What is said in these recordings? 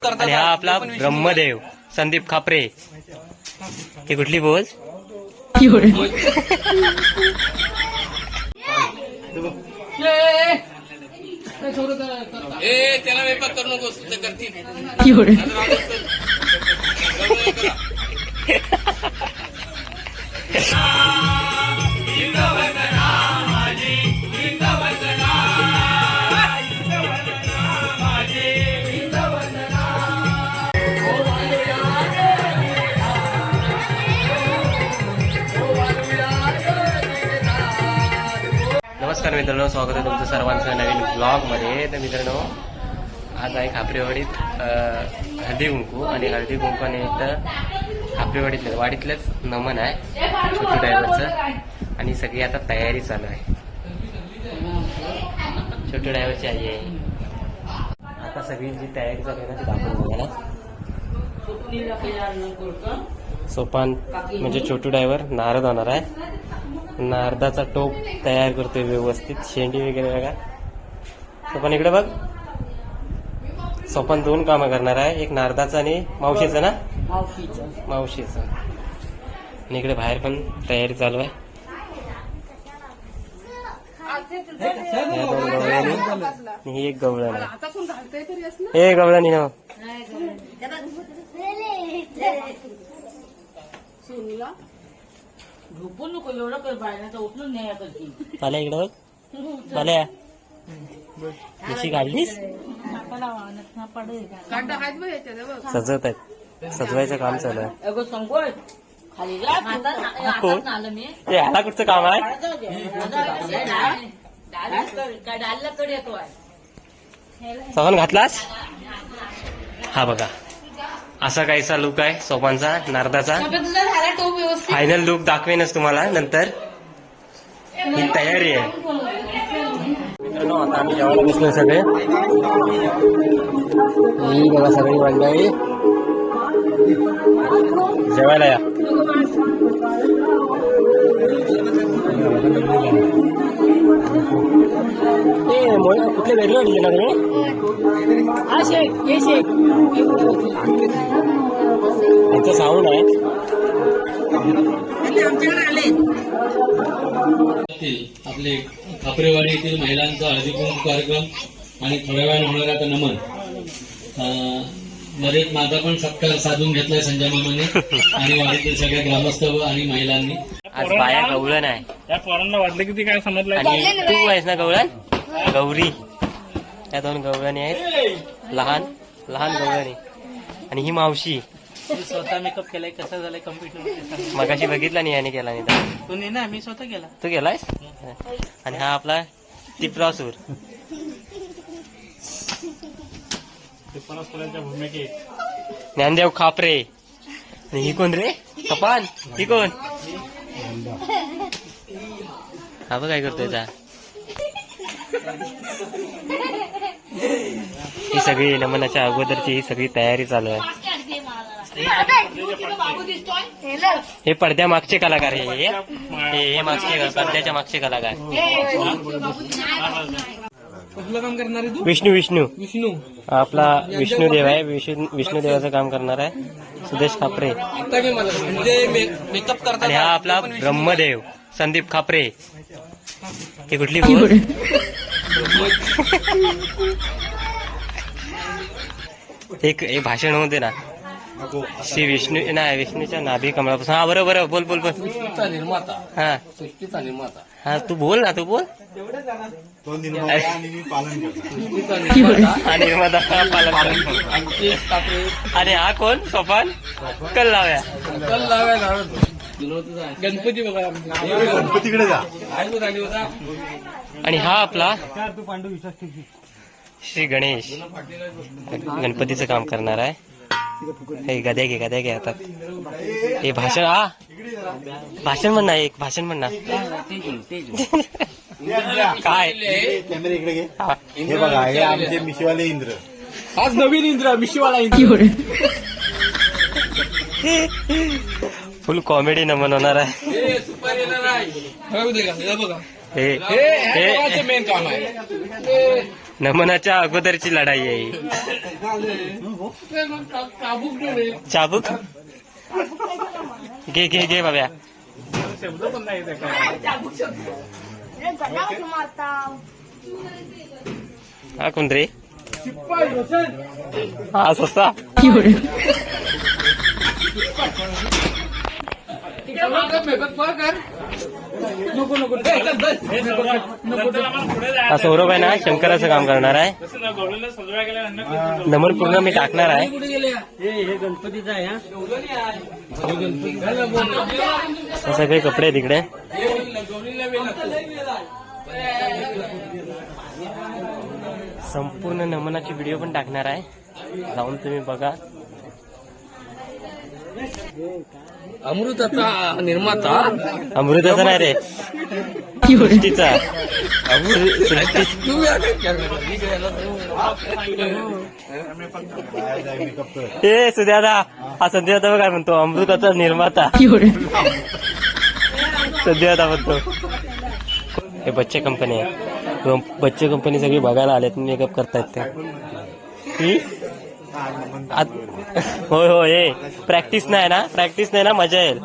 आणि हा आपला ब्रह्मदेव संदीप खापरे. ही कुठली बोल? त्याला वेपाक करू नको करतील. नमस्कार मित्रांनो, स्वागत आहे तुमचं सर्वांचं नवीन ब्लॉगमध्ये. तर मित्रांनो, आज आहे खापरेवाडीत हळदी कुंकू आणि हळदी कुंकूने इथं खापरेवाडीतल्या वाडीतलंच नमन आहे छोटू ड्रायव्हरचं. आणि सगळी आता तयारी चालू आहे. छोटू ड्रायव्हरची आई आहे. आता सगळी जी तयारी चालू आहे ना ती दाखवून बघा ना. सोपान म्हणजे छोटू ड्रायव्हर नारद होणार आहे. नारदाचा टोप तयार करतोय व्यवस्थित. शेंडी वगैरे बघा. सोपान इकडे बघ. सोपान दोन कामं करणार आहे, एक नारदाचं आणि मावशीचं ना, मावशीचं. आणि इकडे बाहेर पण तयारी चालू आहे. या दोन गवळणी आणि ही एक गवळण आहे. हे गवळणी ना झोपून नको एवढं कर बायनाचा उचलून न्याया करतील. पाल्या इकडे बघ. पाल्या कशी काढलीस? सजवत आहेत. सजवायचं काम चालू आहे. अगं संकोच खाली जा. कोण? आलं मी हे ह्याला कुठचं काम आहे? डालला कडे येतो आहे. सोपान घातलास? हा बघा, असा काहीसा लुक आहे सोपानचा, नारदाचा. फायनल लुक दाखवेनच तुम्हाला नंतर. ही तयारी आहे मित्रांनो. आता आम्ही जेवायला बसलो सगळे. ही बघा सगळी मंडळी जेवायला या. कुठले वेगळे वाटले ना तुम्ही? यांचं साऊंड आहे. आपले खापरेवाडी येथील महिलांचा हळदी कुंकू कार्यक्रम आणि थोड्या वेळाने होणार आता नमन. बरेच माझा पण सत्कार साधून घेतलाय संजय मामाने आणि वाडीतील सगळ्या ग्रामस्थ आणि महिलांनी. आज बाया गवळण आहे. या पोरांना वाटलं की ते काय समजलं. आणि तू आहेस ना गवळण? गौरी. त्या दोन गवळणी आहेत, लहान लहान गवळणी. आणि ही मावशी. स्वतः मेकअप केलाय. कसं झालंय कम्प्युटर? मगाशी बघितला नाही याने केला नाही. तू नाही ना, मी स्वतः केला. तू गेलायस? आणि हा आपला टिपरासूर. ते परस्परांच्या भूमिकेत ज्ञानदेव खापरे. आणि ही कोण रे? कपान. ही कोण? हा बघ काय करतोय त्या. ही सगळी नमनाच्या अगोदरची ही सगळी तयारी चालू आहे. हे पडद्या मागचे कलाकार. हे मागचे पडद्याच्या मागचे कलाकार. कुठलं काम करणार आहे तू? विष्णू विष्णू विष्णू. आपला विष्णुदेव आहे. विष्णुदेवाचं काम करणार आहे सुदेश खापरे. आता मी मला म्हणजे मेकअप करता. आणि हा आपला ब्रह्मदेव संदीप खापरे. ही कुठली बोल? एक भाषण होते ना श्री विष्णू नाही, विष्णूच्या नाभी कमळापासून. हा बरोबर, बोल बोल बोल. सृष्टीचा निर्माता. हा सृष्टीचा निर्माता. हा तू बोल ना, तू बोल. आणि निर्माता पालन. आणि हा कोण? सोपान कल लाव्या. कल लावायला गणपती बघा. गणपतीकडे जा. आणि हा आपला श्री गणेश गणपतीचं काम करणार आहे. हे गद्या घे हातात. हे भाषण. हा भाषण म्हणणार. एक भाषण म्हणणार. काय कॅमेरा इकडे घे. हे बघा, हे आमचे मिशीवाले इंद्र. आज नवीन इंद्र, मिशीवाला इंद्र. फुल कॉमेडी नमन होणार आहे. सुपर येणार आहे. बघा हे हे मेन काम आहे. नमनाच्या अगोदरची लढाई आहे ही. चाबूक घे घे घे बाब्या. हा कोण रे? हा सस्ता. हा सौरभ आहे ना शंकराचं काम करणार आहे. नमन पूर्ण मी टाकणार आहे. हे सगळे कपडे तिकडे. संपूर्ण नमनाची व्हिडिओ पण टाकणार आहे, जाऊन तुम्ही बघा. अमृताचा निर्माता. अमृताचा नाही रे, सृष्टीचा. ए सुद्यादा, हा सध्या काय म्हणतो, अमृताचा निर्माता सध्या म्हणतो. हे बच्चे कंपनी आहे. बच्चे कंपनी सगळी बघायला आलेत, मेकअप करतायत ते. होय होय. हे प्रॅक्टिस नाही ना, मजा येईल.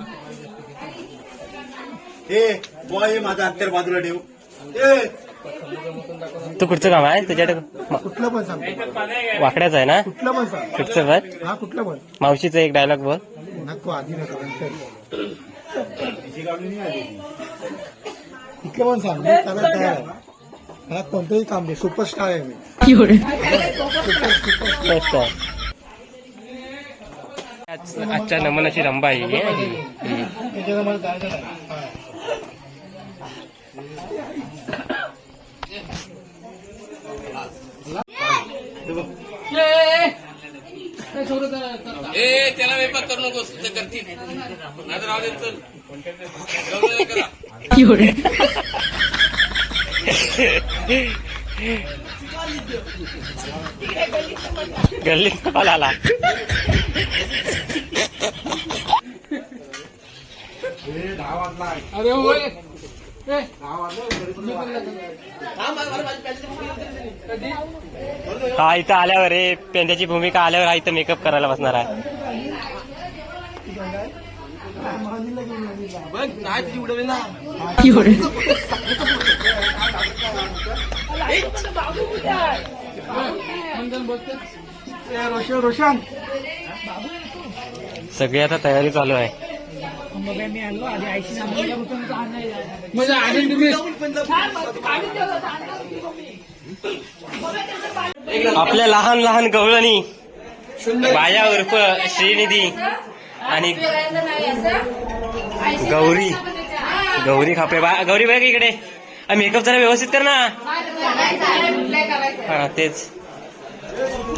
माझा अंतर बाजूला ठेव. तू कुठचं काम आहे तुझ्याकडे? कुठलं पण सांग. वाकड्याचं आहे ना? कुठलं पण सांग. कुठचं बघ. हा कुठलं पण. मावशीचा एक डायलॉग बोल. नको आधी नका नंतर. कुठलं पण सांग, मी करायला तयार आहे. मला कोणतंही काम दे, सुपरस्टार आहे मी. आजच्या नमनाची रंबा आहे. त्याच्यानं मला जायचं नाही. त्याला वेपाक करू नकोस, ते करतील. नाहीतर राहू दे, चल. करा. गल्लीत कॉल आला. अरे होय. हा इथं आल्यावर रे, पेंड्याची भूमिका आल्यावर हा इथं मेकअप करायला बसणार आहे. रोशन सगळी आता तयारी चालू आहे. आपल्या लहान लहान गवळणी बाया उर्फ श्रीनिधी आणि गौरी खापरे. गौरी बघ इकडे, मेकअप जरा व्यवस्थित कर ना. हा तेच,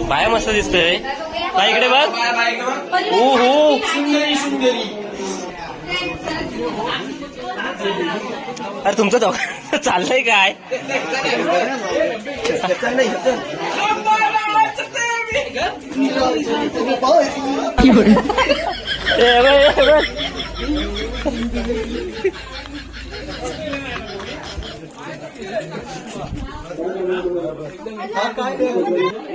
बाया मस्त दिसतोय. बाई इकडे बघ. हो हो, अरे तुमचं दोघं चाललंय काय?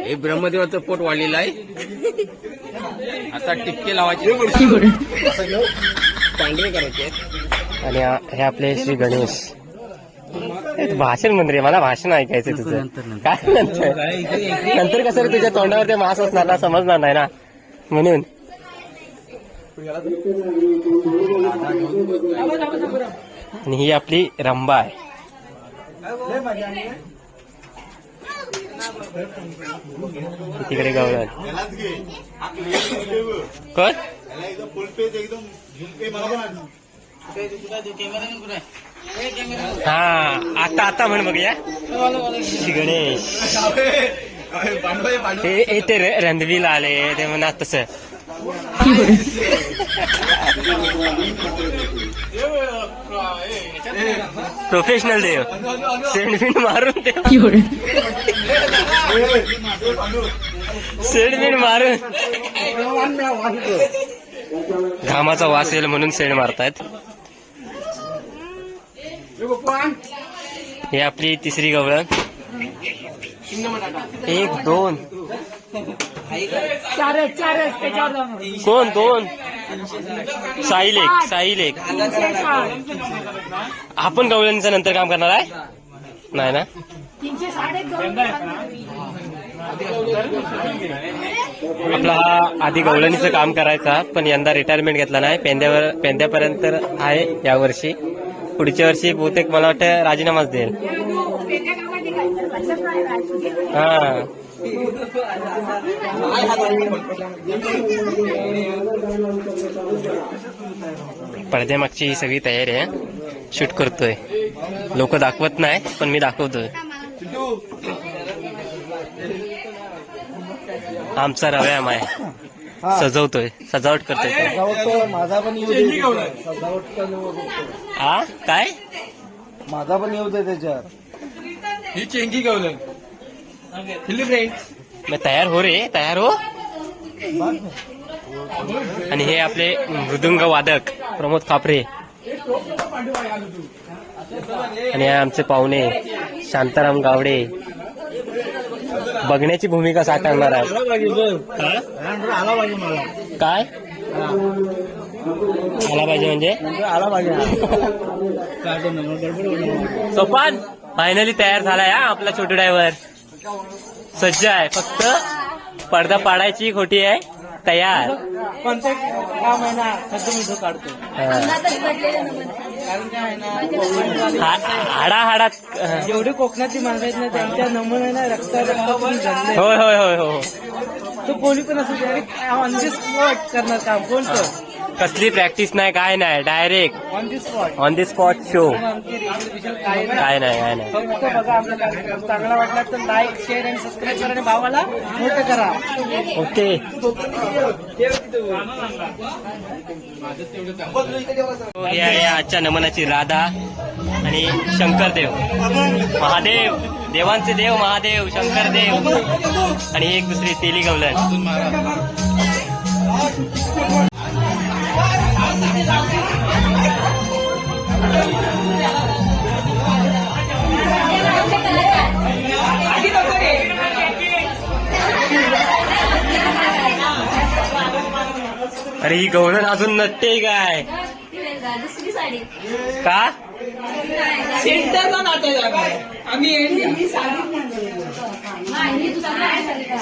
हे ब्रह्मदेवाचं पोट वाढलेलं आहे. आता टिपके लावायचे, पांढरे करायचे. आणि हे आपले श्री गणेश. भाषण मंत्री, मला भाषण ऐकायचंय तुझं. काय नंतर कसं रे, तुझ्या तोंडावर ते मास असणार ना, समजणार नाही ना म्हणून. आणि ही आपली रंबा आहे. तिकडे गवळण कोण? हा आता म्हण बघूया. गणेश हे ते रणवीला आले ते म्हणा तसं. प्रोफेशनल देव, सेंडबिन मारून देव, सेंडबिन मारून घामाचा वास येईल म्हणून सेंड मारतायत. हे आपली तिसरी गवळण. एक दोन चारच त्याच्यावर जाऊन कोण दोन साहिल एक आपण गवळणीचं नंतर काम करणार आहे नाही ना 360 आपला हा आधी गवळणीचं काम करायचा पण यंदा रिटायरमेंट घेतला नाही पेंद्यापर्यंत आहे यावर्षी पुढच्या वर्षी बहुतेक मला वाटतं राजीनामाच देईल हा पडद्यामागची ही सगळी तयारी आहे शूट करतोय लोक दाखवत नाही पण मी दाखवतोय आमचा रव्याम आहे सजवतोय सजावट करतोय माझा पण येऊ दे सजावट आ काय माझा पण येऊ दे त्याच्यात ही चेंगी गवलं मग तयार हो रे तयार हो आणि हे आपले मृदुंग वादक प्रमोद खापरे आणि हे आमचे पाहुणे शांताराम गावडे बघण्याची भूमिका साकारणार आहे आला पाहिजे मला काय आला पाहिजे म्हणजे आला पाहिजे सोपान फायनली तयार झालाय हा आपला छोटू ड्रायव्हर सज्ज आहे फक्त पडदा पाडायची खोटी आहे तयार कोणतं काम आहे ना सध्या मी तो काढतो हा. कारण काय आहे ना हाडाहाडात जेवढी कोकणातली माणसं आहेत ना त्यांच्या नमुने ना रक्तातून जमले होय होय होय हो तो कोणी पण असू दे ऑन दी स्पॉट करणार काम कोणतं कसली प्रॅक्टिस नाही काय नाही direct on the spot on the spot show आमची रिहर्सल काय नाही. काय नाही काय नाही फक्त बघा आपला कार्यक्रम चांगला वाटला तर लाईक शेअर आणि सबस्क्राईब करा आणि भावाला मोठं करा ओके हे आहे आजच्या नमनाची राधा आणि शंकरदेव महादेव देवांचे देव महादेव शंकरदेव आणि एक दुसरी तेली गवलन अरे ही गवलन अजून नटते काय दुसरी साडी का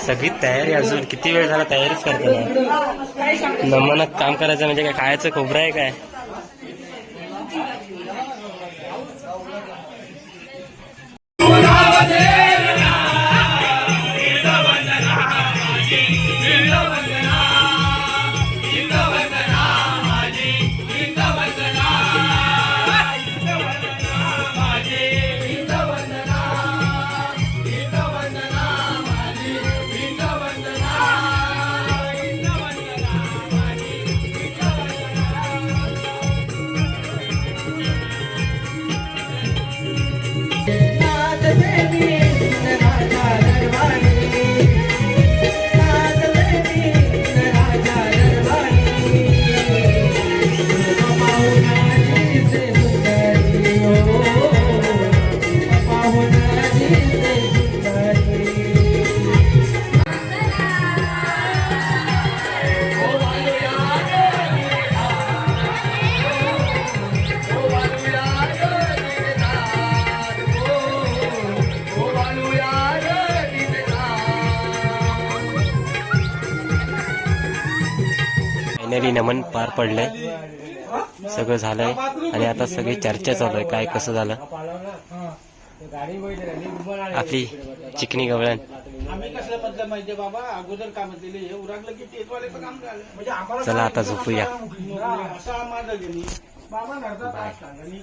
सगळी तयारी अजून किती वेळ झाला तयारीच करताना नमनात काम करायचं म्हणजे काय खायचं खोबरं आहे काय फायनली नमन पार पडलंय सगळं झालंय आणि आता सगळी चर्चा चालू आहे काय कसं झालं आपली चिकनी गवळण आम्ही कसल्या पद्धत माहितीये बाबा अगोदर काम केले हे उरकलं की टेटवाले पण काम झालं म्हणजे आम्हाला चला आता झोपूया असं माझं गेली बाबा घरचा